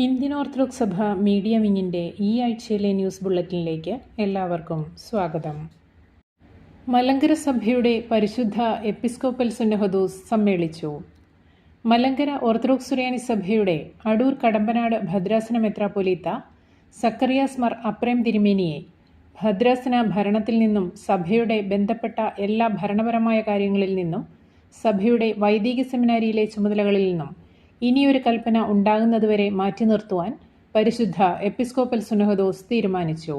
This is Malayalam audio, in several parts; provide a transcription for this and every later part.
ഇന്ത്യൻ ഓർത്തഡോക്സ് സഭ മീഡിയ വിങ്ങിൻ്റെ ഈ ആഴ്ചയിലെ ന്യൂസ് ബുള്ളറ്റിനിലേക്ക് എല്ലാവർക്കും സ്വാഗതം. മലങ്കര സഭയുടെ പരിശുദ്ധ എപ്പിസ്കോപ്പൽ സുന്നഹദോസ് സമ്മേളിച്ചു. മലങ്കര ഓർത്തഡോക്സ് സുറിയാനി സഭയുടെ അടൂർ കടമ്പനാട് ഭദ്രാസന മെത്രാപ്പൊലീത്ത സക്കറിയാസ് മാർ അപ്രേം തിരുമേനിയെ ഭദ്രാസന ഭരണത്തിൽ നിന്നും സഭയുടെ ബന്ധപ്പെട്ട എല്ലാ ഭരണപരമായ കാര്യങ്ങളിൽ നിന്നും സഭയുടെ വൈദിക സെമിനാരിയിലെ ചുമതലകളിൽ നിന്നും ഇനിയൊരു കൽപ്പന ഉണ്ടാകുന്നതുവരെ മാറ്റി നിർത്തുവാൻ പരിശുദ്ധ എപ്പിസ്കോപ്പൽ സുന്നഹദോസ് തീരുമാനിച്ചു.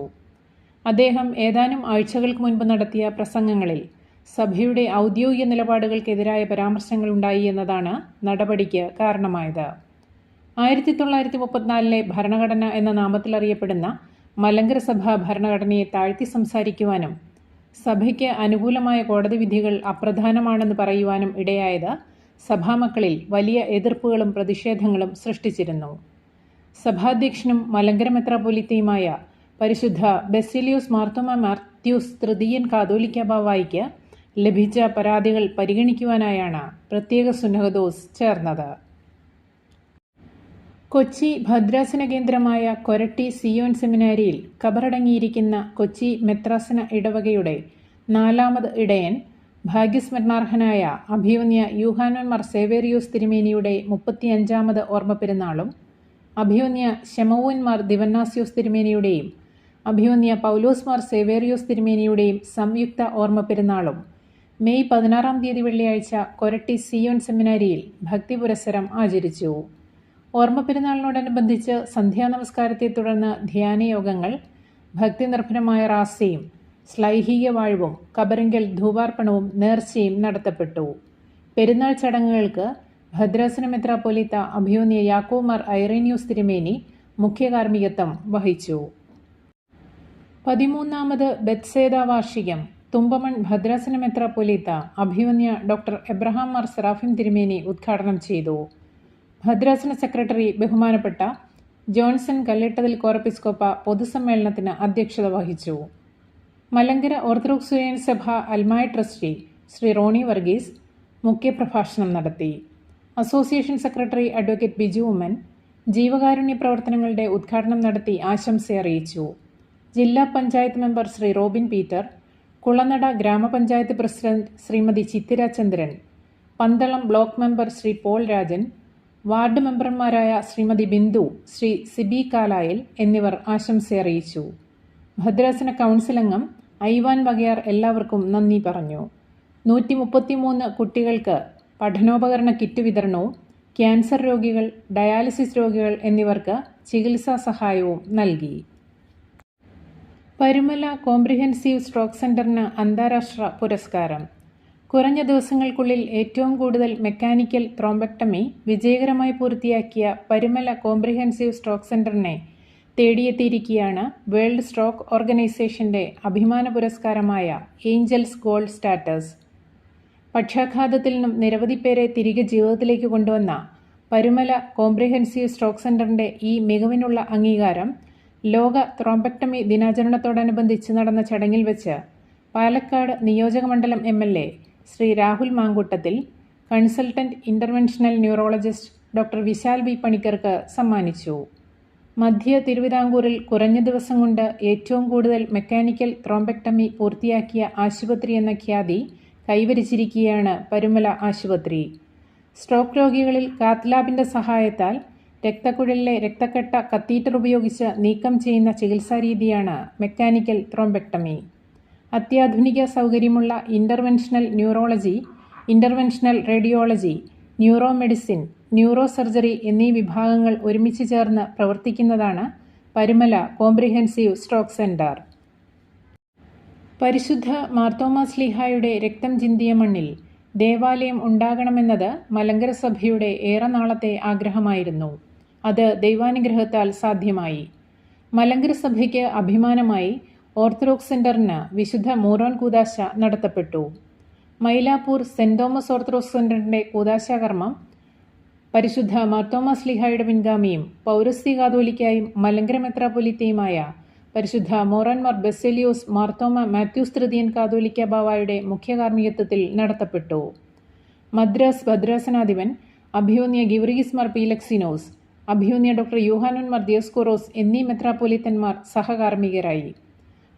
അദ്ദേഹം ഏതാനും ആഴ്ചകൾക്ക് മുൻപ് നടത്തിയ പ്രസംഗങ്ങളിൽ സഭയുടെ ഔദ്യോഗിക നിലപാടുകൾക്കെതിരായ പരാമർശങ്ങളുണ്ടായി എന്നതാണ് നടപടിക്ക് കാരണമായത്. 1934 ഭരണഘടന എന്ന നാമത്തിൽ അറിയപ്പെടുന്ന മലങ്കര സഭ ഭരണഘടനയെ താഴ്ത്തി സംസാരിക്കുവാനും സഭയ്ക്ക് അനുകൂലമായ കോടതി വിധികൾ അപ്രധാനമാണെന്ന് പറയുവാനും ഇടയായത് സഭാമക്കളിൽ വലിയ എതിർപ്പുകളും പ്രതിഷേധങ്ങളും സൃഷ്ടിച്ചിരുന്നു. സഭാധ്യക്ഷനും മലങ്കര മെത്രാപ്പൊലീത്തയുമായ പരിശുദ്ധ ബെസിലിയോസ് മാർത്തോമാ മാത്യൂസ് തൃതീയൻ കാതോലിക്ക ബാവായ്ക്ക് ലഭിച്ച പരാതികൾ പരിഗണിക്കുവാനായാണ് പ്രത്യേക സുന്നഹദോസ് ചേർന്നത്. കൊച്ചി ഭദ്രാസന കേന്ദ്രമായ കൊരട്ടി സിയോൻ സെമിനാരിയിൽ കബറടങ്ങിയിരിക്കുന്ന കൊച്ചി മെത്രാസന ഇടവകയുടെ 4ാമത് ഇടയൻ ഭാഗ്യസ്മരണാർഹനായ അഭിവന്യ യൂഹാനോൻ മാർ സേവേറിയോസ് തിരുമേനിയുടെ 35ാമത് ഓർമ്മ പെരുന്നാളും അഭിവന്യ ശമവൂൻ മാർ ദിവന്നാസ്യോസ് തിരുമേനിയുടെയും അഭിവന്യ പൗലോസ് മാർ സേവേറിയോസ് തിരുമേനിയുടെയും സംയുക്ത ഓർമ്മ പെരുന്നാളും മെയ് 16-ാം തീയതി വെള്ളിയാഴ്ച കൊരട്ടി സിയോൻ സെമിനാരിയിൽ ഭക്തി പുരസ്സരം ആചരിച്ചു. ഓർമ്മ പെരുന്നാളിനോടനുബന്ധിച്ച് സന്ധ്യാനമസ്കാരത്തെ തുടർന്ന് ധ്യാനയോഗങ്ങൾ, ഭക്തി നിർഭരമായ റാസയും ശ്ലൈഹിക വാഴ്വും കബറിങ്കൽ ധൂപാർപ്പണവും നേർച്ചയും നടത്തപ്പെട്ടു. പെരുന്നാൾ ചടങ്ങുകൾക്ക് ഭദ്രാസന മെത്രാപ്പൊലീത്ത അഭിവന്യ യാക്കോബ് മാർ ഐറേനിയോസ് തിരുമേനി മുഖ്യ കാർമ്മികത്വം വഹിച്ചു. 13ാമത് ബെത്സേദ വാർഷികം തുമ്പമൺ ഭദ്രാസന മെത്രാപ്പൊലീത്ത അഭിവന്യ ഡോക്ടർ എബ്രഹാം മാർ സെറാഫിം തിരുമേനി ഉദ്ഘാടനം ചെയ്തു. ഭദ്രാസന സെക്രട്ടറി ബഹുമാനപ്പെട്ട ജോൺസൺ കല്ലിട്ടതിൽ കോറപ്പിസ്കോപ്പ പൊതുസമ്മേളനത്തിന് അധ്യക്ഷത വഹിച്ചു. മലങ്കര ഓർത്തഡോക്സ് സുറിയാനി സഭ അൽമായ ട്രസ്റ്റി ശ്രീ റോണി വർഗീസ് മുഖ്യപ്രഭാഷണം നടത്തി. Association secretary advocate Biju Oommen ജീവകാരുണ്യ പ്രവർത്തനങ്ങളുടെ ഉദ്ഘാടനം നടത്തി ആശംസ അറിയിച്ചു. ജില്ലാ panchayat member Shri Robin Peter, Kulanada ഗ്രാമപഞ്ചായത്ത് president Shrimati Chithira Chandran, Pandalam block member Shri Paul Rajan, ward മെമ്പർമാരായ ശ്രീമതി ബിന്ദു, ശ്രീ സിബി കാലായിൽ എന്നിവർ ആശംസ അറിയിച്ചു. ഭദ്രാസന കൗൺസിൽ അംഗം ഐവാൻ വകയാർ എല്ലാവർക്കും നന്ദി പറഞ്ഞു. 133 കുട്ടികൾക്ക് പഠനോപകരണ കിറ്റ് വിതരണവും ക്യാൻസർ രോഗികൾ, ഡയാലിസിസ് രോഗികൾ എന്നിവർക്ക് ചികിത്സാ സഹായവും നൽകി. പരുമല കോംപ്രിഹെൻസീവ് സ്ട്രോക്ക് സെന്ററിന് അന്താരാഷ്ട്ര പുരസ്കാരം. കുറഞ്ഞ ദിവസങ്ങൾക്കുള്ളിൽ ഏറ്റവും കൂടുതൽ മെക്കാനിക്കൽ ത്രോംബക്ടമി വിജയകരമായി പൂർത്തിയാക്കിയ പരുമല കോംപ്രിഹെൻസീവ് സ്ട്രോക്ക് സെന്ററിനെ തേടിയെത്തിയിരിക്കുകയാണ് വേൾഡ് സ്ട്രോക്ക് ഓർഗനൈസേഷന്റെ അഭിമാന പുരസ്കാരമായ ഏഞ്ചൽസ് ഗോൾഡ് സ്റ്റാറ്റസ്. പക്ഷാഘാതത്തിൽ നിന്നും നിരവധി പേരെ തിരികെ ജീവിതത്തിലേക്ക് കൊണ്ടുവന്ന പരുമല കോംപ്രിഹെൻസീവ് സ്ട്രോക്ക് സെന്ററിന്റെ ഈ മികവിനുള്ള അംഗീകാരം ലോക ത്രോംബക്ടമി ദിനാചരണത്തോടനുബന്ധിച്ച് നടന്ന ചടങ്ങിൽ വെച്ച് പാലക്കാട് നിയോജകമണ്ഡലം MLA Shri Rahul Mankoottathil consultant interventional neurologist doctor Vishal B പണിക്കർക്ക് സമ്മാനിച്ചു. മധ്യ തിരുവിതാംകൂറിൽ കുറഞ്ഞ ദിവസം കൊണ്ട് ഏറ്റവും കൂടുതൽ മെക്കാനിക്കൽ ത്രോംബക്ടമി പൂർത്തിയാക്കിയ ആശുപത്രി എന്ന ഖ്യാതി കൈവരിച്ചിരിക്കുകയാണ് പരുമല ആശുപത്രി. സ്ട്രോക്ക് രോഗികളിൽ കാത്ലാബിന്റെ സഹായത്താൽ രക്തക്കുഴലിലെ രക്തക്കെട്ട കത്തീറ്റർ ഉപയോഗിച്ച് നീക്കം ചെയ്യുന്ന ചികിത്സാരീതിയാണ് മെക്കാനിക്കൽ ത്രോംബക്ടമി. അത്യാധുനിക സൗകര്യമുള്ള interventional neurology, interventional radiology, neuro medicine, neuro surgery എന്നീ വിഭാഗങ്ങൾ ഒരുമിച്ച് ചേർന്ന് പ്രവർത്തിക്കുന്നതാണ് പരുമല കോംപ്രിഹെൻസീവ് സ്ട്രോക്ക് സെന്റർ. പരിശുദ്ധ മാർത്തോമാ ശ്ലീഹായുടെ രക്തം ചിന്തിയ മണ്ണിൽ ദേവാലയം ഉണ്ടാകണമെന്നത് മലങ്കര സഭയുടെ ഏറെ നാളത്തെ ആഗ്രഹമായിരുന്നു. അത് ദൈവാനുഗ്രഹത്താൽ സാധ്യമായി. മലങ്കര സഭയ്ക്ക് അഭിമാനമായി ഓർത്തഡോക്സ് സെന്ററിന് വിശുദ്ധ മൂറോൻ കൂദാശ നടത്തപ്പെട്ടു. മൈലാപ്പൂർ സെന്റ് തോമസ് ഓർത്തഡോക്സ് സെന്ററിന്റെ കൂദാശാകർമ്മം പരിശുദ്ധ മാർത്തോമാ ശ്ലീഹായുടെ പിൻഗാമിയും പൗരസ്ത്യ കാതോലിക്കായും മലങ്കര മെത്രാപ്പൊലീത്തയുമായ പരിശുദ്ധ മോറൻ മാർ ബെസിലിയോസ് മാർത്തോമാ മാത്യൂസ് തൃതീയൻ കാതോലിക്ക ബാവായുടെ മുഖ്യ കാർമ്മികത്വത്തിൽ നടത്തപ്പെട്ടു. മദ്രാസ് ഭദ്രാസനാധിപൻ അഭിവന്യ ഗിവറിഗിസ് മാർ പീലക്സിനോസ്, അഭിവന്യ ഡോക്ടർ യൂഹാനോൻ മാർ ദിയോസ്കോറോസ് എന്നീ മെത്രാപ്പൊലീത്തന്മാർ സഹകാർമ്മികരായി.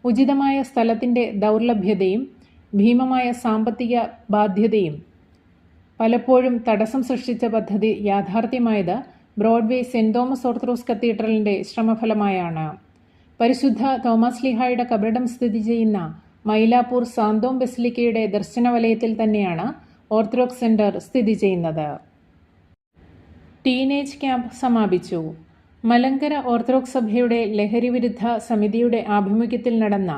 ഉചിതമായ സ്ഥലത്തിൻ്റെ ദൗർലഭ്യതയും ഭീമമായ സാമ്പത്തിക ബാധ്യതയും പലപ്പോഴും തടസ്സം സൃഷ്ടിച്ച പദ്ധതി യാഥാർത്ഥ്യമായത് ബ്രോഡ്വേ സെൻറ് തോമസ് ഓർത്തഡോക്സ് കത്തീഡ്രലിൻ്റെ ശ്രമഫലമായാണ്. പരിശുദ്ധ തോമസ് ലീഹായുടെ കബറിടം സ്ഥിതി ചെയ്യുന്ന മൈലാപ്പൂർ സാന്തോം ബസിലിക്കയുടെ ദർശന വലയത്തിൽ തന്നെയാണ് ഓർത്തഡോക്സ് സെന്റർ സ്ഥിതി ചെയ്യുന്നത്. ടീനേജ് ക്യാമ്പ് സമാപിച്ചു. മലങ്കര ഓർത്തഡോക്സ് സഭയുടെ ലഹരിവിരുദ്ധ സമിതിയുടെ ആഭിമുഖ്യത്തിൽ നടന്ന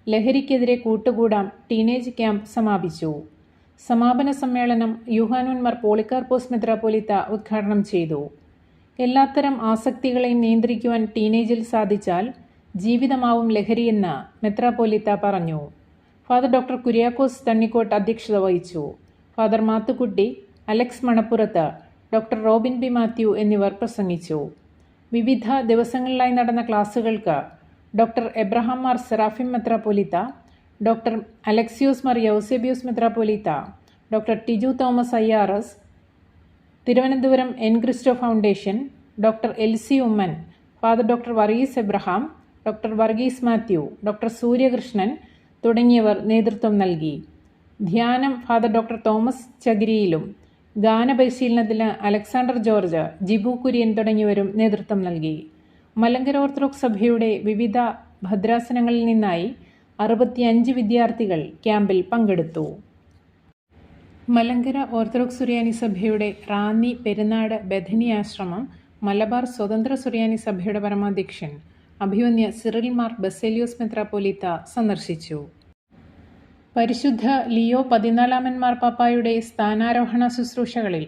ലഹരിക്കെതിരെ കൂട്ടുകൂടാം ടീനേജ് ക്യാമ്പ് സമാപിച്ചു. സമാപന സമ്മേളനം യൂഹാനോൻ മാർ പോളികാർപ്പോസ് മെത്രാപ്പൊലീത്ത ഉദ്ഘാടനം ചെയ്തു. എല്ലാത്തരം ആസക്തികളെയും നിയന്ത്രിക്കുവാൻ ടീനേജിൽ സാധിച്ചാൽ ജീവിതമാവും ലഹരിയെന്ന് മെത്രാപ്പൊലീത്ത പറഞ്ഞു. ഫാദർ ഡോക്ടർ കുര്യാക്കോസ് തണ്ണിക്കോട്ട് അധ്യക്ഷത വഹിച്ചു. Father Mathukutty, Alex Manappurath, doctor Robin B Mathew എന്നിവർ പ്രസംഗിച്ചു. വിവിധ ദിവസങ്ങളിലായി നടന്ന ക്ലാസുകൾക്ക് ഡോക്ടർ എബ്രഹാം മാർ സെറാഫിം മെത്രാപ്പൊലീത്ത, ഡോക്ടർ അലക്സിയോസ് മാർ യൗസേബിയോസ് മെത്രാപ്പൊലീത്ത, doctor Tiju Thomas IRS, Thiruvananthapuram En Christo Foundation, doctor Elsy Oommen, father doctor Varghese Abraham, doctor Varghese Mathew, doctor Suryakrishnan തുടങ്ങിയവർ നേതൃത്വം നൽകി. ധ്യാനം ഫാദർ ഡോക്ടർ തോമസ് ചകിരിയിലും, ഗാനപരിശീലനത്തിന് അലക്സാണ്ടർ ജോർജ്, ജിബു കുര്യൻ തുടങ്ങിയവരും നേതൃത്വം നൽകി. മലങ്കര ഓർത്തഡോക്സ് സഭയുടെ വിവിധ ഭദ്രാസനങ്ങളിൽ നിന്നായി 65 വിദ്യാർത്ഥികൾ ക്യാമ്പിൽ പങ്കെടുത്തു. മലങ്കര ഓർത്തഡോക്സ് സുറിയാനി സഭയുടെ റാന്നി പെരുന്നാട് ബഥനി ആശ്രമം മലബാർ സ്വതന്ത്ര സുറിയാനി സഭയുടെ പരമാധ്യക്ഷൻ അഭിവന്യ സിറിൽ മാർ ബസേലിയോസ് മെത്രാപ്പൊലീത്ത സന്ദർശിച്ചു. പരിശുദ്ധ ലിയോ 14 മാർപ്പാപ്പായുടെ സ്ഥാനാരോഹണ ശുശ്രൂഷകളിൽ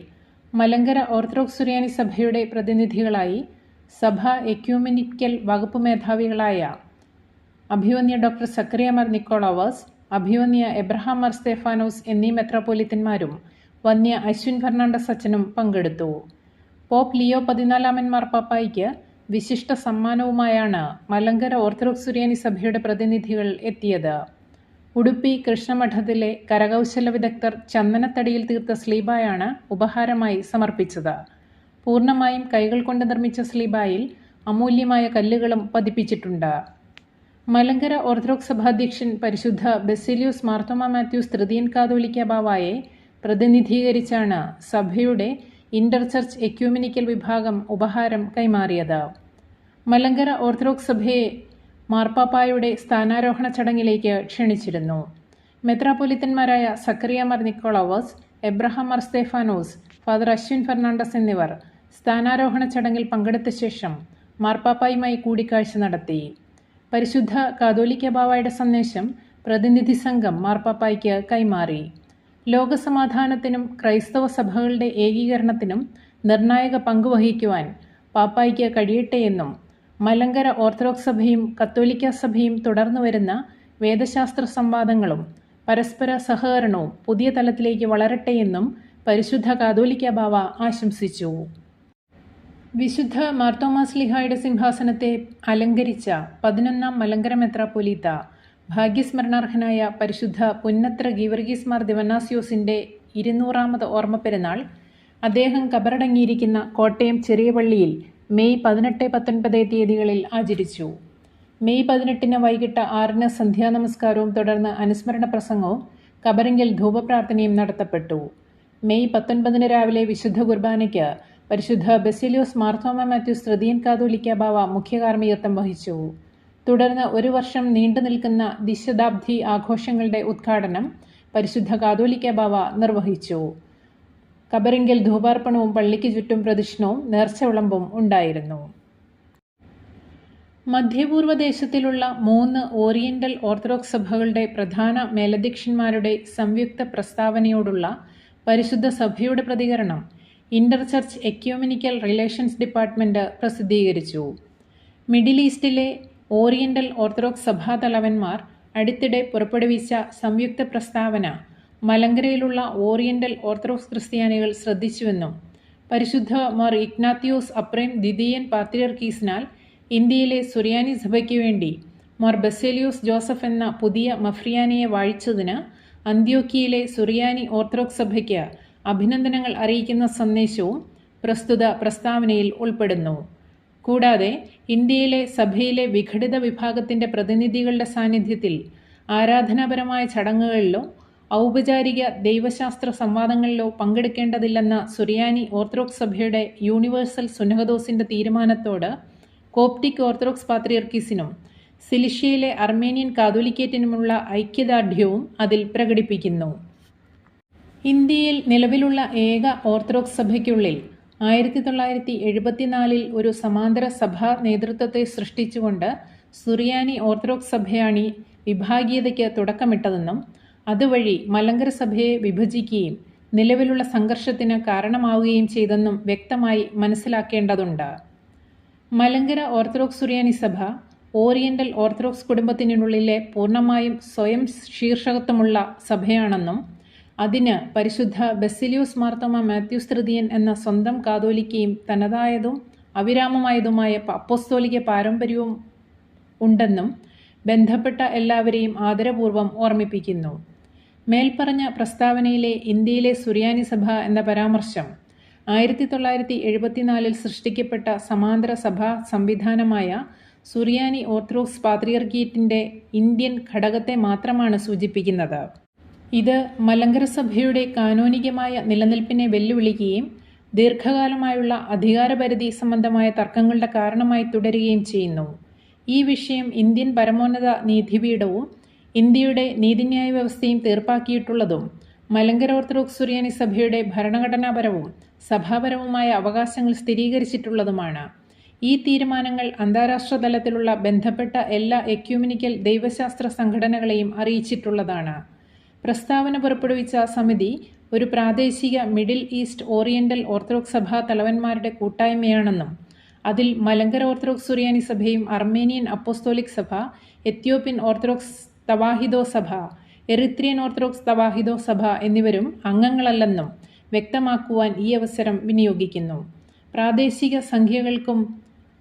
മലങ്കര ഓർത്തഡോക്സ് സുറിയാനി സഭയുടെ പ്രതിനിധികളായി സഭ എക്യൂമെനിക്കൽ വകുപ്പ് മേധാവികളായ അഭിവന്യ ഡോക്ടർ സക്കറിയ മാർ നിക്കോളാവസ്, അഭിവന്യ എബ്രഹാം മാർ സ്തേഫാനോസ് എന്നീ മെത്രാപ്പൊലീത്തന്മാരും വന്യ അശ്വിൻ ഫെർണാണ്ടസ് അച്ഛനും പങ്കെടുത്തു. പോപ്പ് ലിയോ 14 മാർപ്പാപ്പായ്ക്ക് വിശിഷ്ട സമ്മാനവുമായാണ് മലങ്കര ഓർത്തഡോക്സ് സുറിയാനി സഭയുടെ പ്രതിനിധികൾ എത്തിയത്. ഉടുപ്പി കൃഷ്ണമഠത്തിലെ കരകൗശല വിദഗ്ധർ ചന്ദനത്തടിയിൽ തീർത്ത സ്ലീബായാണ് ഉപഹാരമായി സമർപ്പിച്ചത്. പൂർണ്ണമായും കൈകൾ കൊണ്ട് നിർമ്മിച്ച സ്ലീബായിൽ അമൂല്യമായ കല്ലുകളും പതിപ്പിച്ചിട്ടുണ്ട്. മലങ്കര ഓർത്തഡോക്സ് സഭാധ്യക്ഷൻ പരിശുദ്ധ ബസേലിയോസ് മാർത്തോമാ മാത്യൂസ് തൃതീയൻ കാതോലിക്ക ബാവായെ പ്രതിനിധീകരിച്ചാണ് സഭയുടെ ഇന്റർ ചർച്ച് എക്യൂമെനിക്കൽ വിഭാഗം ഉപഹാരം കൈമാറിയത്. മലങ്കര ഓർത്തഡോക്സ് സഭയെ മാർപ്പാപ്പായുടെ സ്ഥാനാരോഹണ ചടങ്ങിലേക്ക് ക്ഷണിച്ചിരുന്നു. മെത്രാപ്പൊലീത്തന്മാരായ Zacharia Mar Nicholovos, Abraham Mar Stephanos, father Ashwin Fernandez എന്നിവർ സ്ഥാനാരോഹണ ചടങ്ങിൽ പങ്കെടുത്ത ശേഷം മാർപ്പാപ്പായുമായി കൂടിക്കാഴ്ച നടത്തി. പരിശുദ്ധ കാതോലിക്ക ബാവായുടെ സന്ദേശം പ്രതിനിധി സംഘം മാർപ്പാപ്പായ്ക്ക് കൈമാറി. ലോകസമാധാനത്തിനും ക്രൈസ്തവ സഭകളുടെ ഏകീകരണത്തിനും നിർണായക പങ്കുവഹിക്കുവാൻ പാപ്പായ്ക്ക് കഴിയട്ടെയെന്നും മലങ്കര ഓർത്തഡോക്സ് സഭയും കത്തോലിക്ക സഭയും തുടർന്നു വരുന്ന വേദശാസ്ത്ര സംവാദങ്ങളും പരസ്പര സഹകരണവും പുതിയ തലത്തിലേക്ക് വളരട്ടെയെന്നും പരിശുദ്ധ കാതോലിക്ക ബാവ ആശംസിച്ചു. വിശുദ്ധ മാർത്തോമാസ് ലീഹായുടെ സിംഹാസനത്തെ അലങ്കരിച്ച 11 മലങ്കര മെത്രാപ്പൊലീത്ത ഭാഗ്യസ്മരണാർഹനായ പരിശുദ്ധ പുന്നത്ര ഗീവർഗീസ് മാർ ദിവന്നാസ്യോസിൻ്റെ 200ാമത് ഓർമ്മ പെരുന്നാൾ അദ്ദേഹം കബറടങ്ങിയിരിക്കുന്ന കോട്ടയം ചെറിയ പള്ളിയിൽ മെയ് 18, 19 തീയതികളിൽ ആചരിച്ചു. മെയ് 18 വൈകിട്ട് 6 സന്ധ്യാനമസ്കാരവും തുടർന്ന് അനുസ്മരണ പ്രസംഗവും കബറിങ്കൽ ധൂപപ്രാർത്ഥനയും നടത്തപ്പെട്ടു. മെയ് 19 രാവിലെ വിശുദ്ധ കുർബാനയ്ക്ക് പരിശുദ്ധ ബസേലിയോസ് മാർത്തോമാ മാത്യൂസ് തൃതീയൻ കാതോലിക്ക ബാവ മുഖ്യകാർമ്മികത്വം വഹിച്ചു. തുടർന്ന് 1 വർഷം നീണ്ടു നിൽക്കുന്ന ദിശതാബ്ദി ആഘോഷങ്ങളുടെ ഉദ്ഘാടനം പരിശുദ്ധ കാതോലിക്ക ബാവ നിർവഹിച്ചു. കബറിങ്കൽ ധൂപാർപ്പണവും പള്ളിക്ക് ചുറ്റും പ്രദക്ഷിണവും നേർച്ച വിളമ്പും ഉണ്ടായിരുന്നു. മധ്യപൂർവ്വ ദേശത്തിലുള്ള 3 ഓറിയന്റൽ ഓർത്തഡോക്സ് സഭകളുടെ പ്രധാന മേലധ്യക്ഷന്മാരുടെ സംയുക്ത പ്രസ്താവനയോടുള്ള പരിശുദ്ധ സഭയുടെ പ്രതികരണം Inter church ecumenical relations department പ്രസിദ്ധീകരിച്ചു. മിഡിൽ ഈസ്റ്റിലെ ഓറിയന്റൽ ഓർത്തഡോക്സ് സഭാതലവന്മാർ അടുത്തിടെ പുറപ്പെടുവിച്ച സംയുക്ത പ്രസ്താവന മലങ്കരയിലുള്ള ഓറിയന്റൽ ഓർത്തഡോക്സ് ക്രിസ്ത്യാനികൾ ശ്രദ്ധിച്ചുവെന്നും പരിശുദ്ധ മാർ ഇഗ്നാത്തിയോസ് അപ്രേം ദ്വിതീയൻ പാത്രിയർക്കീസിനാൽ ഇന്ത്യയിലെ സുറിയാനി സഭയ്ക്ക് വേണ്ടി മാർ ബസേലിയോസ് ജോസഫ് എന്ന പുതിയ മഫ്രിയാനിയെ വാഴിച്ചതിന് അന്ത്യോക്യയിലെ സുറിയാനി ഓർത്തഡോക്സ് സഭയ്ക്ക് അഭിനന്ദനങ്ങൾ അറിയിക്കുന്ന സന്ദേശവും പ്രസ്തുത പ്രസ്താവനയിൽ ഉൾപ്പെടുന്നു. കൂടാതെ ഇന്ത്യയിലെ സഭയിലെ വിഘടിത വിഭാഗത്തിൻ്റെ പ്രതിനിധികളുടെ സാന്നിധ്യത്തിൽ ആരാധനാപരമായ ചടങ്ങുകളിലോ ഔപചാരിക ദൈവശാസ്ത്ര സംവാദങ്ങളിലോ പങ്കെടുക്കേണ്ടതില്ലെന്ന സുറിയാനി ഓർത്തഡോക്സ് സഭയുടെ യൂണിവേഴ്സൽ സുന്നഹദോസിൻ്റെ തീരുമാനത്തോട് കോപ്റ്റിക് ഓർത്തഡോക്സ് പാത്രിയർക്കീസിനും സിലിഷ്യയിലെ അർമേനിയൻ കാതോലിക്കേറ്റിനുമുള്ള ഐക്യദാർഢ്യവും അതിൽ പ്രകടിപ്പിക്കുന്നു. ഇന്ത്യയിൽ നിലവിലുള്ള ഏക ഓർത്തഡോക്സ് സഭയ്ക്കുള്ളിൽ 1974 ഒരു സമാന്തര സഭാ നേതൃത്വത്തെ സൃഷ്ടിച്ചുകൊണ്ട് സുറിയാനി ഓർത്തഡോക്സ് സഭയാണ് വിഭാഗീയതയ്ക്ക് തുടക്കമിട്ടതെന്നും അതുവഴി മലങ്കര സഭയെ വിഭജിക്കുകയും നിലവിലുള്ള സംഘർഷത്തിന് കാരണമാവുകയും ചെയ്തെന്നും വ്യക്തമായി മനസ്സിലാക്കേണ്ടതുണ്ട്. മലങ്കര ഓർത്തഡോക്സ് സുറിയാനി സഭ ഓറിയന്റൽ ഓർത്തഡോക്സ് കുടുംബത്തിനുള്ളിലെ പൂർണ്ണമായും സ്വയം ശീർഷകത്വമുള്ള സഭയാണെന്നും അതിന് പരിശുദ്ധ ബസിലിയോസ് മാർത്തോമ മാത്യൂസ് തൃതീയൻ എന്ന സ്വന്തം കാതോലിക്കയും തനതായതും അവിരാമമായതുമായ അപ്പോസ്തോലിക പാരമ്പര്യവും ഉണ്ടെന്നും ബന്ധപ്പെട്ട എല്ലാവരെയും ആദരപൂർവ്വം ഓർമ്മിപ്പിക്കുന്നു. മേൽപ്പറഞ്ഞ പ്രസ്താവനയിലെ ഇന്ത്യയിലെ സുറിയാനി സഭ എന്ന പരാമർശം 1974 സൃഷ്ടിക്കപ്പെട്ട സമാന്തര സഭാ സംവിധാനമായ സുറിയാനി ഓർത്തഡോക്സ് പാത്രിയർക്കീറ്റിൻ്റെ ഇന്ത്യൻ ഘടകത്തെ മാത്രമാണ് സൂചിപ്പിക്കുന്നത്. ഇത് മലങ്കര സഭയുടെ കാനോനികമായ നിലനിൽപ്പിനെ വെല്ലുവിളിക്കുകയും ദീർഘകാലമായുള്ള അധികാരപരിധി സംബന്ധമായ തർക്കങ്ങളുടെ കാരണമായി തുടരുകയും ചെയ്യുന്നു. ഈ വിഷയം ഇന്ത്യൻ പരമോന്നത നീതിപീഠവും ഇന്ത്യയുടെ നീതിന്യായ വ്യവസ്ഥയും തീർപ്പാക്കിയിട്ടുള്ളതും മലങ്കര ഓർത്തഡോക്സ് സുറിയാനി സഭയുടെ ഭരണഘടനാപരവും സഭാപരവുമായ അവകാശങ്ങൾ സ്ഥിരീകരിച്ചിട്ടുള്ളതുമാണ്. ഈ തീരുമാനങ്ങൾ അന്താരാഷ്ട്ര തലത്തിലുള്ള ബന്ധപ്പെട്ട എല്ലാ എക്യൂമെനിക്കൽ ദൈവശാസ്ത്ര സംഘടനകളെയും അറിയിച്ചിട്ടുള്ളതാണ്. പ്രസ്താവന പുറപ്പെടുവിച്ച സമിതി ഒരു പ്രാദേശിക മിഡിൽ ഈസ്റ്റ് ഓറിയന്റൽ ഓർത്തഡോക്സ് സഭാ തലവന്മാരുടെ കൂട്ടായ്മയാണെന്നും അതിൽ മലങ്കര ഓർത്തഡോക്സ് സുറിയാനി സഭയും അർമേനിയൻ അപ്പോസ്തോലിക് സഭ, എത്യോപ്യൻ ഓർത്തഡോക്സ് തവാഹിദോ സഭ, എറിത്രിയൻ ഓർത്തഡോക്സ് തവാഹിദോ സഭ എന്നിവരും അംഗങ്ങളല്ലെന്നും വ്യക്തമാക്കുവാൻ ഈ അവസരം വിനിയോഗിക്കുന്നു. പ്രാദേശിക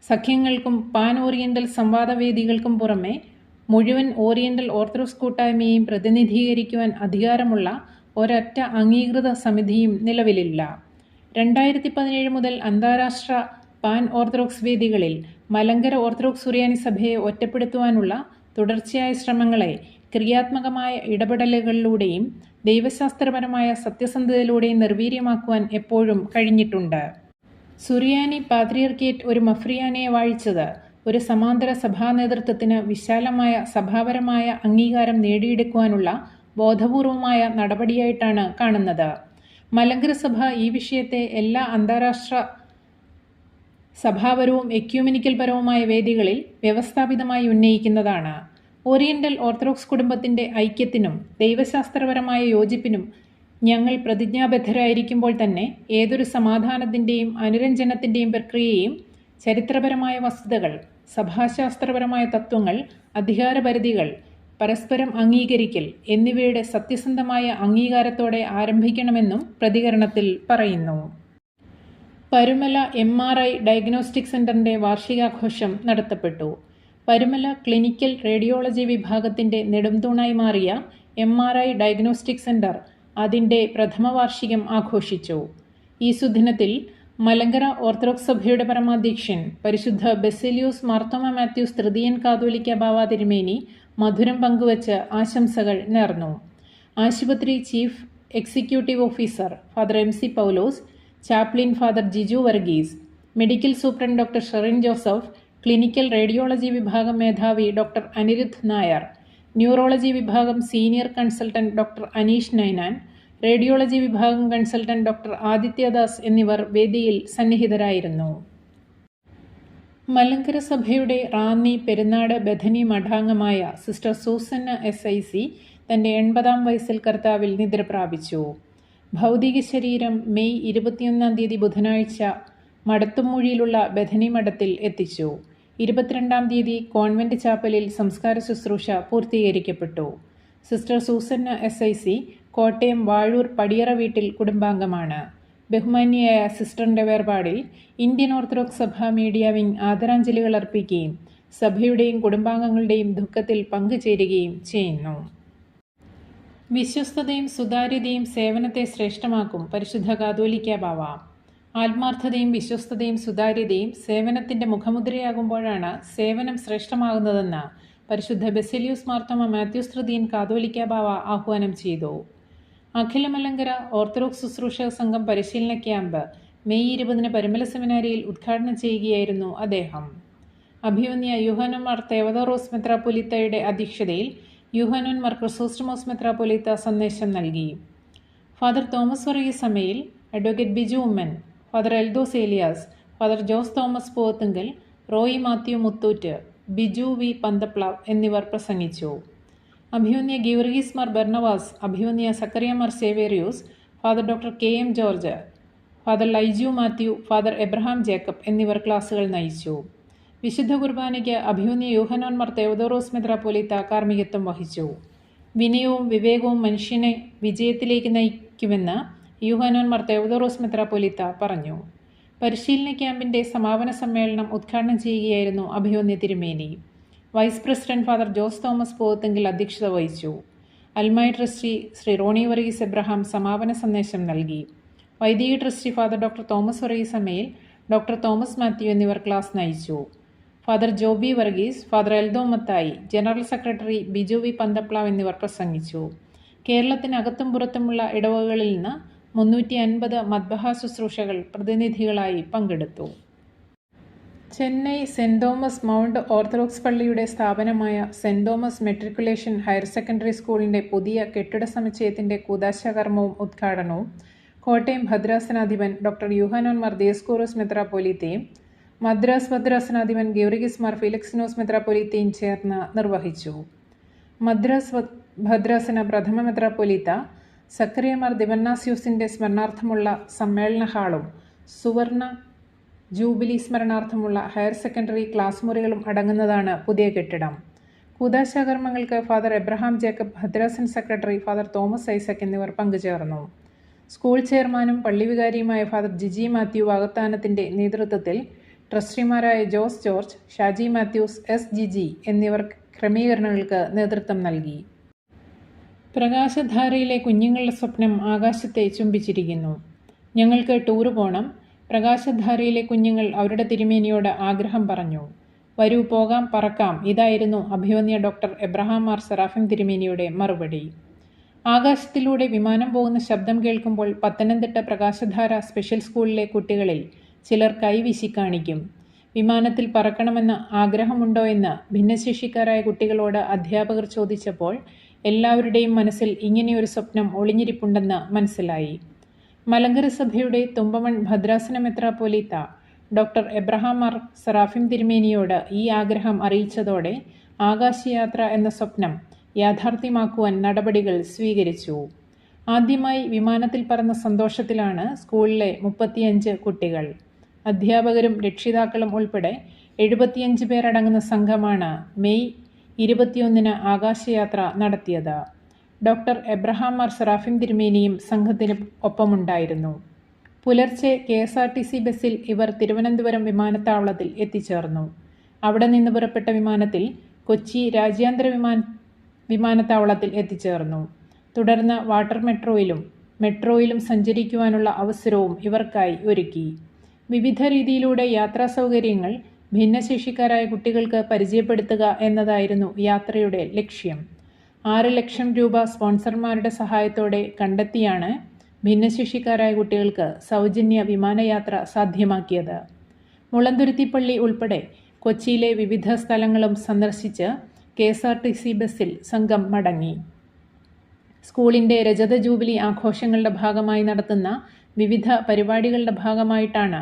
സഖ്യങ്ങൾക്കും പാൻ ഓറിയന്റൽ സംവാദവേദികൾക്കും പുറമെ മുഴുവൻ ഓറിയന്റൽ ഓർത്തഡോക്സ് കൂട്ടായ്മയെയും പ്രതിനിധീകരിക്കുവാൻ അധികാരമുള്ള ഒരൊറ്റ അംഗീകൃത സമിതിയും നിലവിലില്ല. 2017 മുതൽ അന്താരാഷ്ട്ര പാൻ ഓർത്തഡോക്സ് വേദികളിൽ മലങ്കര ഓർത്തഡോക്സ് സുറിയാനി സഭയെ ഒറ്റപ്പെടുത്തുവാനുള്ള തുടർച്ചയായ ശ്രമങ്ങളെ ക്രിയാത്മകമായ ഇടപെടലുകളിലൂടെയും ദൈവശാസ്ത്രപരമായ സത്യസന്ധതയിലൂടെയും നിർവീര്യമാക്കുവാൻ എപ്പോഴും കഴിഞ്ഞിട്ടുണ്ട്. സുറിയാനി പാത്രിയർക്കേറ്റ് ഒരു മഫ്രിയാനയെ വാഴിച്ചത് ഒരു സമാന്തര സഭാ നേതൃത്വത്തിന് വിശാലമായ സഭാപരമായ അംഗീകാരം നേടിയെടുക്കുവാനുള്ള ബോധപൂർവമായ നടപടിയായിട്ടാണ് കാണുന്നത്. മലങ്കര സഭ ഈ വിഷയത്തെ എല്ലാ അന്താരാഷ്ട്ര സഭാപരവും എക്യൂമെനിക്കൽ പരവുമായ വേദികളിൽ വ്യവസ്ഥാപിതമായി ഉന്നയിക്കുന്നതാണ്. ഓറിയന്റൽ ഓർത്തഡോക്സ് കുടുംബത്തിൻ്റെ ഐക്യത്തിനും ദൈവശാസ്ത്രപരമായ യോജിപ്പിനും ഞങ്ങൾ പ്രതിജ്ഞാബദ്ധരായിരിക്കുമ്പോൾ തന്നെ ഏതൊരു സമാധാനത്തിൻ്റെയും അനുരഞ്ജനത്തിൻ്റെയും പ്രക്രിയയും ചരിത്രപരമായ വസ്തുതകൾ, സഭാശാസ്ത്രപരമായ തത്വങ്ങൾ, അധികാരപരിധികൾ, പരസ്പരം അംഗീകരിക്കൽ എന്നിവയുടെ സത്യസന്ധമായ അംഗീകാരത്തോടെ ആരംഭിക്കണമെന്നും പ്രതികരണത്തിൽ പറയുന്നു. പരുമല MRI ഡയഗ്നോസ്റ്റിക് സെൻ്ററിൻ്റെ വാർഷികാഘോഷം നടത്തപ്പെട്ടു. പരുമല ക്ലിനിക്കൽ റേഡിയോളജി വിഭാഗത്തിൻ്റെ നെടുംതൂണായി മാറിയ MRI ഡയഗ്നോസ്റ്റിക് സെൻ്റർ അതിൻ്റെ പ്രഥമ വാർഷികം ആഘോഷിച്ചു. ഈ സുദിനത്തിൽ മലങ്കര ഓർത്തഡോക്സ് സഭയുടെ പരമാധ്യക്ഷൻ പരിശുദ്ധ ബസിലിയോസ് മാർത്തോമ മാത്യൂസ് തൃതീയൻ കാതോലിക്ക ബാവ തിരുമേനി മധുരം പങ്കുവച്ച് ആശംസകൾ നേർന്നു. ആശുപത്രി chief executive officer father MC Paulose, chaplain father Jiju Varghese, medical superintendent doctor Sherin Joseph, clinical radiology വിഭാഗം മേധാവി ഡോക്ടർ അനിരുദ്ധ് നായർ, ന്യൂറോളജി വിഭാഗം senior consultant doctor Aneesh Ninan, radiology വിഭാഗം കൺസൾട്ടന്റ് ഡോക്ടർ ആദിത്യദാസ് എന്നിവർ വേദിയിൽ സന്നിഹിതരായിരുന്നു. മലങ്കര സഭയുടെ റാന്നി പെരുന്നാട് ബഥനി മഠാംഗമായ സിസ്റ്റർ സൂസന്ന SIC തൻ്റെ 80-ാം വയസ്സിൽ കർത്താവിൽ നിദ്ര പ്രാപിച്ചു. ഭൗതിക ശരീരം മെയ് 21 ബുധനാഴ്ച മടത്തുമൂഴിയിലുള്ള ബഥനി മഠത്തിൽ എത്തിച്ചു. 22 കോൺവെന്റ് ചാപ്പലിൽ സംസ്കാര ശുശ്രൂഷ പൂർത്തീകരിക്കപ്പെട്ടു. Sister Susanna SIC Kottayam Vazhoor Padiyara വീട്ടിൽ കുടുംബാംഗമാണ്. ബഹുമാന്യയായ സിസ്റ്ററിൻ്റെ വേർപാടിൽ ഇന്ത്യൻ ഓർത്തഡോക്സ് സഭ മീഡിയ വിംഗ് ആദരാഞ്ജലികൾ അർപ്പിക്കുകയും സഭയുടെയും കുടുംബാംഗങ്ങളുടെയും ദുഃഖത്തിൽ പങ്കുചേരുകയും ചെയ്യുന്നു. വിശ്വസ്തതയും സുതാര്യതയും സേവനത്തെ ശ്രേഷ്ഠമാക്കും പരിശുദ്ധ കാതോലിക്ക ബാവ. ആത്മാർത്ഥതയും വിശ്വസ്തതയും സുതാര്യതയും സേവനത്തിൻ്റെ മുഖമുദ്രയാകുമ്പോഴാണ് സേവനം ശ്രേഷ്ഠമാകുന്നതെന്ന് പരിശുദ്ധ ബെസിലിയൂസ് മാർത്തോമ മാത്യൂസ് തൃതീയൻ കാതോലിക്ക ബാവ ആഹ്വാനം ചെയ്തു. അഖില മലങ്കര ഓർത്തഡോക്സ് ശുശ്രൂഷക സംഘം പരിശീലന ക്യാമ്പ് മെയ് 20 പരിമല സെമിനാരിയിൽ ഉദ്ഘാടനം ചെയ്യുകയായിരുന്നു അദ്ദേഹം. അഭിവന്യ യൂഹാനോൻ മാർ തേവദോറോസ് മെത്രാപ്പൊലീത്തയുടെ അധ്യക്ഷതയിൽ യൂഹാനോൻ മാർ ക്രിസോസ്റ്റമോസ് മെത്രാപ്പൊലീത്ത സന്ദേശം നൽകി. Father Thomas Varghese Ammayil, advocate Biju Oommen, father Eldose Elias, father Jose Thomas Pothunkal, Roy Mathew Muthoot, Biju V Panthaplavu എന്നിവർ പ്രസംഗിച്ചു. അഭിവന്യ ഗീവർഗീസ് മാർ ബർണവാസ്, അഭിവന്യ Zacharia Mar Severios, father doctor KM George, father Laiju Mathew, father Abraham Jacob എന്നിവർ ക്ലാസുകൾ നയിച്ചു. വിശുദ്ധ കുർബാനയ്ക്ക് അഭിവന്യ യൂഹനോൻ മാർ തേവദോറോസ് മെത്രാപ്പൊലീത്ത കാർമ്മികത്വം വഹിച്ചു. വിനയവും വിവേകവും മനുഷ്യനെ വിജയത്തിലേക്ക് നയിക്കുമെന്ന് യൂഹനോൻ മാർ തേവദോറോസ് മെത്രാപ്പൊലീത്ത പറഞ്ഞു. പരിശീലന ക്യാമ്പിൻ്റെ സമാപന സമ്മേളനം ഉദ്ഘാടനം ചെയ്യുകയായിരുന്നു അഭിവന്യ തിരുമേനി. Vice president father Jose Thomas Pothunkal അധ്യക്ഷത വഹിച്ചു. അൽമായി ട്രസ്റ്റി ശ്രീ റോണി വർഗീസ് എബ്രഹാം സമാപന സന്ദേശം നൽകി. വൈദിക trustee father doctor Thomas Varghese Ammayil, doctor Thomas Mathew എന്നിവർ ക്ലാസ് നയിച്ചു. Father Joby Varghese, father Eldho Mathai, general secretary Biju V Panthaplavu എന്നിവർ പ്രസംഗിച്ചു. കേരളത്തിനകത്തും പുറത്തുമുള്ള ഇടവകളിൽ നിന്ന് 350 മദ്ബഹ ശുശ്രൂഷകൾ പ്രതിനിധികളായി പങ്കെടുത്തു. Chennai saint Thomas Mount Orthodox പള്ളിയുടെ സ്ഥാപനമായ saint Thomas matriculation higher secondary സ്കൂളിൻ്റെ പുതിയ കെട്ടിട സമുച്ചയത്തിൻ്റെ കൂദാശകർമ്മവും ഉദ്ഘാടനവും കോട്ടയം ഭദ്രാസനാധിപൻ ഡോക്ടർ യൂഹാനോൻ മാർ ദിയസ്കോറോസ് മെത്രാപ്പൊലീത്തയും മദ്രാസ് ഭദ്രാസനാധിപൻ ഗീവർഗീസ് മാർ ഫിലിക്സിനോസ് മെത്രാപ്പൊലീത്തയും ചേർന്ന് നിർവഹിച്ചു. മദ്രാസ് ഭദ്രാസന പ്രഥമ മെത്രാപ്പൊലീത്ത സക്കറിയ മാർ ദിവന്നാസ്യൂസിൻ്റെ സ്മരണാർത്ഥമുള്ള സമ്മേളന ഹാളും സുവർണ ജൂബിലി സ്മരണാർത്ഥമുള്ള ഹയർ സെക്കൻഡറി ക്ലാസ് മുറികളും അടങ്ങുന്നതാണ് പുതിയ കെട്ടിടം. കൂദാശാകർമ്മങ്ങൾക്ക് ഫാദർ എബ്രഹാം ജേക്കബ്, ഭദ്രാസൻ സെക്രട്ടറി ഫാദർ തോമസ് ഐസക് എന്നിവർ പങ്കുചേർന്നു. സ്കൂൾ ചെയർമാനും പള്ളി വികാരിയുമായ ഫാദർ ജിജി മാത്യു വാകത്താനത്തിൻ്റെ നേതൃത്വത്തിൽ ട്രസ്റ്റിമാരായ Jose George, Shaji Mathews, S Jiji എന്നിവർ ക്രമീകരണങ്ങൾക്ക് നേതൃത്വം നൽകി. പ്രകാശധാരയിലെ കുഞ്ഞുങ്ങളുടെ സ്വപ്നം ആകാശത്തെ ചുംബിച്ചിരിക്കുന്നു. ഞങ്ങൾക്ക് ടൂറ് പോണം. പ്രകാശധാരയിലെ കുഞ്ഞുങ്ങൾ അവരുടെ തിരുമേനിയോട് ആഗ്രഹം പറഞ്ഞു. വരൂ, പോകാം, പറക്കാം. ഇതായിരുന്നു അഭിവന്യ ഡോക്ടർ എബ്രഹാം മാർ സെറാഫിം തിരുമേനിയുടെ മറുപടി. ആകാശത്തിലൂടെ വിമാനം പോകുന്ന ശബ്ദം കേൾക്കുമ്പോൾ പത്തനംതിട്ട പ്രകാശധാര സ്പെഷ്യൽ സ്കൂളിലെ കുട്ടികളിൽ ചിലർ കൈവീശി കാണിക്കും. വിമാനത്തിൽ പറക്കണമെന്ന ആഗ്രഹമുണ്ടോ എന്ന് ഭിന്നശേഷിക്കാരായ കുട്ടികളോട് അധ്യാപകർ ചോദിച്ചപ്പോൾ എല്ലാവരുടെയും മനസ്സിൽ ഇങ്ങനെയൊരു സ്വപ്നം ഒളിഞ്ഞിരിപ്പുണ്ടെന്ന് മനസ്സിലായി. മലങ്കര സഭയുടെ തുമ്പമൺ ഭദ്രാസന മെത്രാപ്പൊലീത്ത ഡോക്ടർ എബ്രഹാം മാർ സെറാഫിം തിരുമേനിയോട് ഈ ആഗ്രഹം അറിയിച്ചതോടെ ആകാശയാത്ര എന്ന സ്വപ്നം യാഥാർത്ഥ്യമാക്കുവാൻ നടപടികൾ സ്വീകരിച്ചു. ആദ്യമായി വിമാനത്തിൽ പറന്ന സന്തോഷത്തിലാണ് സ്കൂളിലെ 35 കുട്ടികൾ. അധ്യാപകരും രക്ഷിതാക്കളും ഉൾപ്പെടെ 75 പേരടങ്ങുന്ന സംഘമാണ് മെയ് 21 ആകാശയാത്ര നടത്തിയത്. ഡോക്ടർ എബ്രഹാം മാർ സെറാഫിം തിരുമേനിയും സംഘത്തിന് ഒപ്പമുണ്ടായിരുന്നു. പുലർച്ചെ KSRTC ബസ്സിൽ ഇവർ തിരുവനന്തപുരം വിമാനത്താവളത്തിൽ എത്തിച്ചേർന്നു. അവിടെ നിന്ന് പുറപ്പെട്ട വിമാനത്തിൽ കൊച്ചി രാജ്യാന്തര വിമാനത്താവളത്തിൽ എത്തിച്ചേർന്നു. തുടർന്ന് വാട്ടർ മെട്രോയിലും സഞ്ചരിക്കുവാനുള്ള അവസരവും ഇവർക്കായി ഒരുക്കി. വിവിധ രീതിയിലൂടെ യാത്രാ സൗകര്യങ്ങൾ ഭിന്നശേഷിക്കാരായ കുട്ടികൾക്ക് പരിചയപ്പെടുത്തുക എന്നതായിരുന്നു യാത്രയുടെ ലക്ഷ്യം. 6 ലക്ഷം രൂപ സ്പോൺസർമാരുടെ സഹായത്തോടെ കണ്ടെത്തിയാണ് ഭിന്നശേഷിക്കാരായ കുട്ടികൾക്ക് സൗജന്യ വിമാനയാത്ര സാധ്യമാക്കിയത്. മുളന്തുരുത്തിപ്പള്ളി ഉൾപ്പെടെ കൊച്ചിയിലെ വിവിധ സ്ഥലങ്ങളും സന്ദർശിച്ച് KSRTC ബസ്സിൽ സംഘം മടങ്ങി. സ്കൂളിൻ്റെ രജത ജൂബിലി ആഘോഷങ്ങളുടെ ഭാഗമായി നടത്തുന്ന വിവിധ പരിപാടികളുടെ ഭാഗമായിട്ടാണ്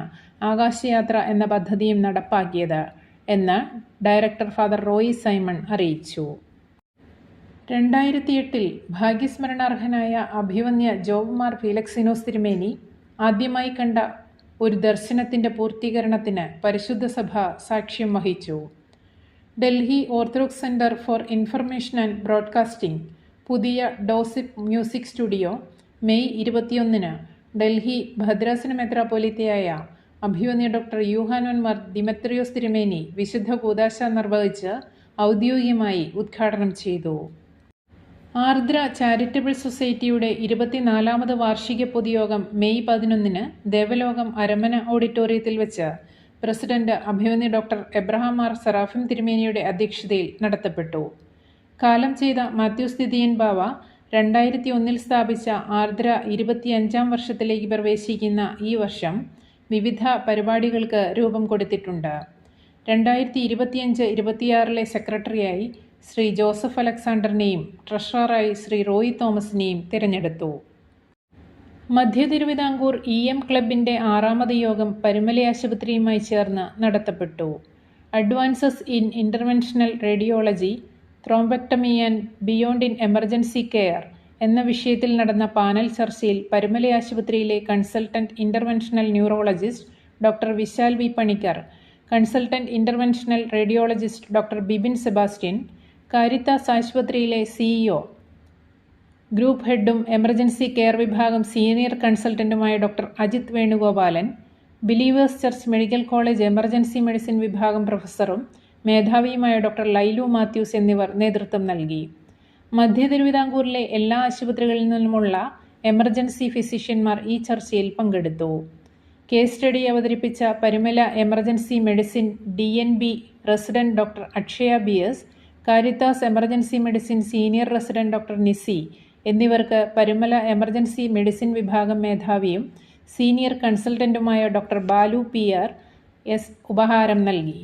ആകാശയാത്ര എന്ന പദ്ധതിയും നടപ്പാക്കിയത് എന്ന് ഡയറക്ടർ ഫാദർ റോയി സൈമൺ അറിയിച്ചു. 2008 ഭാഗ്യസ്മരണാർഹനായ അഭിവന്യ ജോബ് മാർ ഫിലിക്സിനോസ് തിരുമേനി ആദ്യമായി കണ്ട ഒരു ദർശനത്തിൻ്റെ പൂർത്തീകരണത്തിന് പരിശുദ്ധ സഭ സാക്ഷ്യം വഹിച്ചു. Delhi orthodox centre for information and broadcasting പുതിയ ഡോസിപ്പ് മ്യൂസിക് സ്റ്റുഡിയോ മെയ് 21 ഡൽഹി ഭദ്രാസന മെത്രാപ്പൊലീത്തയായ അഭിവന്യ ഡോക്ടർ യൂഹാനോൻ മാർ ദിമെത്രിയോസ് തിരുമേനി വിശുദ്ധ കൂദാശ നിർവഹിച്ച് ഔദ്യോഗികമായി ഉദ്ഘാടനം ചെയ്തു. ആർദ്ര ചാരിറ്റബിൾ സൊസൈറ്റിയുടെ 24ാമത് വാർഷിക പൊതുയോഗം മെയ് 11 ദേവലോകം അരമന ഓഡിറ്റോറിയത്തിൽ വെച്ച് പ്രസിഡന്റ് അഭിമന്യ ഡോക്ടർ എബ്രഹാം മാർ സെറാഫിം തിരുമേനിയുടെ അധ്യക്ഷതയിൽ നടത്തപ്പെട്ടു. കാലം ചെയ്ത മാത്യൂസ് ദിദിയൻ ബാവ 2001 സ്ഥാപിച്ച ആർദ്ര 25ാം വർഷത്തിലേക്ക് പ്രവേശിക്കുന്ന ഈ വർഷം വിവിധ പരിപാടികൾക്ക് രൂപം കൊടുത്തിട്ടുണ്ട്. 2025-26 സെക്രട്ടറിയായി ശ്രീ ജോസഫ് അലക്സാണ്ടറിനെയും ട്രഷററായി ശ്രീ റോയി തോമസിനെയും തിരഞ്ഞെടുത്തു. മധ്യ തിരുവിതാംകൂർ EM ക്ലബിൻ്റെ 6ാമത് യോഗം പരുമല ആശുപത്രിയുമായി ചേർന്ന് നടത്തപ്പെട്ടു. Advances in interventional radiology, thrombectomy and beyond in emergency care എന്ന വിഷയത്തിൽ നടന്ന പാനൽ ചർച്ചയിൽ പരുമല ആശുപത്രിയിലെ consultant interventional neurologist doctor Vishal V Panicker, consultant interventional radiologist doctor Bibin Sebastian, Caritas ആശുപത്രിയിലെ CEO, ഗ്രൂപ്പ് ഹെഡും എമർജൻസി കെയർ വിഭാഗം സീനിയർ കൺസൾട്ടന്റുമായ doctor Ajith Venugopalan, Believers Church Medical College emergency medicine വിഭാഗം പ്രൊഫസറും മേധാവിയുമായ ഡോക്ടർ ലൈലു മാത്യൂസ് എന്നിവർ നേതൃത്വം നൽകി. മധ്യ തിരുവിതാംകൂറിലെ എല്ലാ ആശുപത്രികളിൽ നിന്നുമുള്ള എമർജൻസി ഫിസിഷ്യന്മാർ ഈ ചർച്ചയിൽ പങ്കെടുത്തു. കേസ് സ്റ്റഡി അവതരിപ്പിച്ച Parumala emergency medicine DNB resident doctor Akshaya BS, Caritas emergency medicine senior resident doctor Nisi എന്നിവർക്ക് പരുമല എമർജൻസി മെഡിസിൻ വിഭാഗം മേധാവിയും സീനിയർ കൺസൾട്ടന്റുമായ ഡോക്ടർ ബാലു PR.S ഉപഹാരം നൽകി.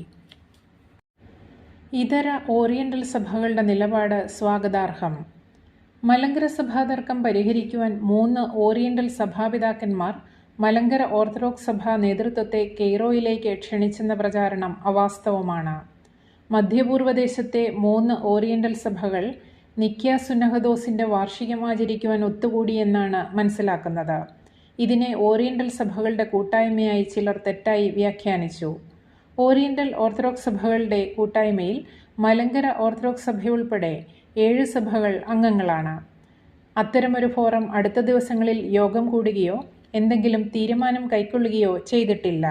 ഇതര ഓറിയന്റൽ സഭകളുടെ നിലപാട് സ്വാഗതാർഹം. മലങ്കര സഭാതർക്കം പരിഹരിക്കുവാൻ 3 ഓറിയന്റൽ സഭാപിതാക്കന്മാർ മലങ്കര ഓർത്തഡോക്സ് സഭാ നേതൃത്വത്തെ കെയ്റോയിലേക്ക് ക്ഷണിച്ചെന്ന പ്രചാരണം അവാസ്തവമാണ്. മധ്യപൂർവ്വദേശത്തെ 3 ഓറിയന്റൽ സഭകൾ നിക്യ സുന്നഹദോസിൻ്റെ വാർഷികം ആചരിക്കുവാൻ ഒത്തുകൂടിയെന്നാണ് മനസ്സിലാക്കുന്നത്. ഇതിനെ ഓറിയന്റൽ സഭകളുടെ കൂട്ടായ്മയായി ചിലർ തെറ്റായി വ്യാഖ്യാനിച്ചു. ഓറിയന്റൽ ഓർത്തഡോക്സ് സഭകളുടെ കൂട്ടായ്മയിൽ മലങ്കര ഓർത്തഡോക്സ് സഭയുൾപ്പെടെ 7 സഭകൾ അംഗങ്ങളാണ്. അത്തരമൊരു ഫോറം അടുത്ത ദിവസങ്ങളിൽ യോഗം കൂടുകയോ എന്തെങ്കിലും തീരുമാനം കൈക്കൊള്ളുകയോ ചെയ്തിട്ടില്ല.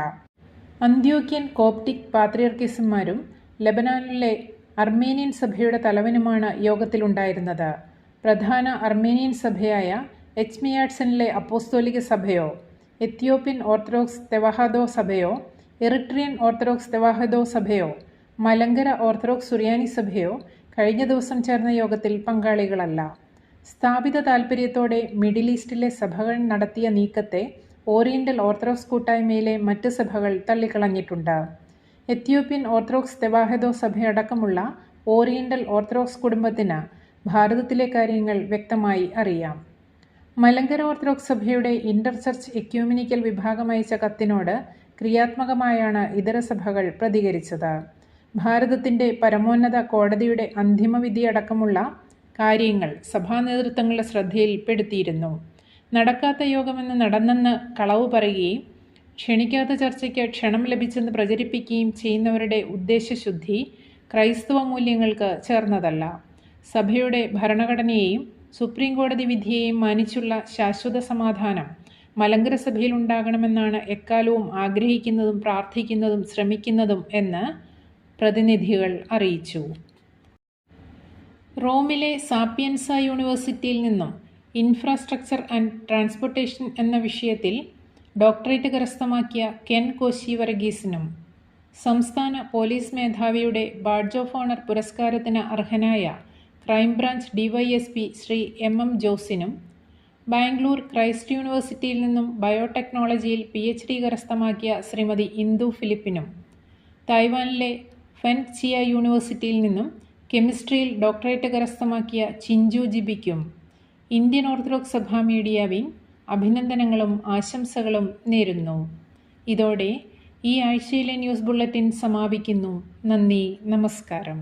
അന്ത്യോക്യൻ കോപ്റ്റിക് പാത്രിയർക്കീസുമാരും ലെബനാനിലെ അർമേനിയൻ സഭയുടെ തലവനുമാണ് യോഗത്തിലുണ്ടായിരുന്നത്. പ്രധാന അർമേനിയൻ സഭയായ എച്ച്മിയാഡ്സനിലെ അപ്പോസ്തോലിക സഭയോ, എത്യോപ്യൻ ഓർത്തഡോക്സ് തെവാഹദോ സഭയോ, എറിട്രിയൻ ഓർത്തഡോക്സ് തെവാഹദോ സഭയോ, മലങ്കര ഓർത്തഡോക്സ് സുറിയാനി സഭയോ കഴിഞ്ഞ ദിവസം ചേർന്ന യോഗത്തിൽ പങ്കാളികളല്ല. സ്ഥാപിത താൽപ്പര്യത്തോടെ മിഡിൽ ഈസ്റ്റിലെ സഭകൾ നടത്തിയ നീക്കത്തെ ഓറിയന്റൽ ഓർത്തഡോക്സ് കൂട്ടായ്മയിലെ മറ്റ് സഭകൾ തള്ളിക്കളഞ്ഞിട്ടുണ്ട്. എത്യോപ്യൻ ഓർത്തഡോക്സ് തെവാഹദോ സഭയടക്കമുള്ള ഓറിയന്റൽ ഓർത്തഡോക്സ് കുടുംബത്തിന് ഭാരതത്തിലെ കാര്യങ്ങൾ വ്യക്തമായി അറിയാം. മലങ്കര ഓർത്തഡോക്സ് സഭയുടെ ഇന്റർ ചർച്ച് എക്യൂമിനിക്കൽ വിഭാഗം അയച്ച കത്തിനോട് ക്രിയാത്മകമായാണ് ഇതര സഭകൾ പ്രതികരിച്ചത്. ഭാരതത്തിൻ്റെ പരമോന്നത കോടതിയുടെ അന്തിമവിധിയടക്കമുള്ള കാര്യങ്ങൾ സഭാ നേതൃത്വങ്ങളുടെ ശ്രദ്ധയിൽപ്പെടുത്തിയിരുന്നു. നടക്കാത്ത യോഗമെന്ന് നടന്നെന്ന് കളവ് പറയുകയും ക്ഷണിക്കാത്ത ചർച്ചയ്ക്ക് ക്ഷണം ലഭിച്ചെന്ന് പ്രചരിപ്പിക്കുകയും ചെയ്യുന്നവരുടെ ഉദ്ദേശശുദ്ധി ക്രൈസ്തവ മൂല്യങ്ങൾക്ക് ചേർന്നതല്ല. സഭയുടെ ഭരണഘടനയെയും സുപ്രീം കോടതി വിധിയെയും മാനിച്ചുള്ള ശാശ്വത സമാധാനം മലങ്കര സഭയിൽ ഉണ്ടാകണമെന്നാണ് എക്കാലവും ആഗ്രഹിക്കുന്നതും പ്രാർത്ഥിക്കുന്നതും ശ്രമിക്കുന്നതും എന്ന് പ്രതിനിധികൾ അറിയിച്ചു. റോമിലെ സാപ്പിയൻസ യൂണിവേഴ്സിറ്റിയിൽ നിന്നും ഇൻഫ്രാസ്ട്രക്ചർ ആൻഡ് ട്രാൻസ്പോർട്ടേഷൻ എന്ന വിഷയത്തിൽ ഡോക്ടറേറ്റ് കരസ്ഥമാക്കിയ കെൻ കോശി വർഗീസിനും സംസ്ഥാന പോലീസ് മേധാവിയുടെ ബാഡ്ജ് ഓഫ് ഓണർ പുരസ്കാരത്തിന് അർഹനായ ക്രൈംബ്രാഞ്ച് DYSP ശ്രീ MM ജോസിനും ബാംഗ്ലൂർ ക്രൈസ്റ്റ് യൂണിവേഴ്സിറ്റിയിൽ നിന്നും ബയോടെക്നോളജിയിൽ PhD കരസ്ഥമാക്കിയ ശ്രീമതി ഇന്ദു ഫിലിപ്പിനും തായ്വാനിലെ ഫെൻ ചിയ യൂണിവേഴ്സിറ്റിയിൽ നിന്നും കെമിസ്ട്രിയിൽ ഡോക്ടറേറ്റ് കരസ്ഥമാക്കിയ ചിഞ്ചു ജിബിക്കും ഇന്ത്യൻ ഓർത്തഡോക്സ് സഭാ മീഡിയ വിംഗ് അഭിനന്ദനങ്ങളും ആശംസകളും നേരുന്നു. ഇതോടെ ഈ ആഴ്ചയിലെ ന്യൂസ് ബുള്ളറ്റിൻ സമാപിക്കുന്നു. നന്ദി, നമസ്കാരം.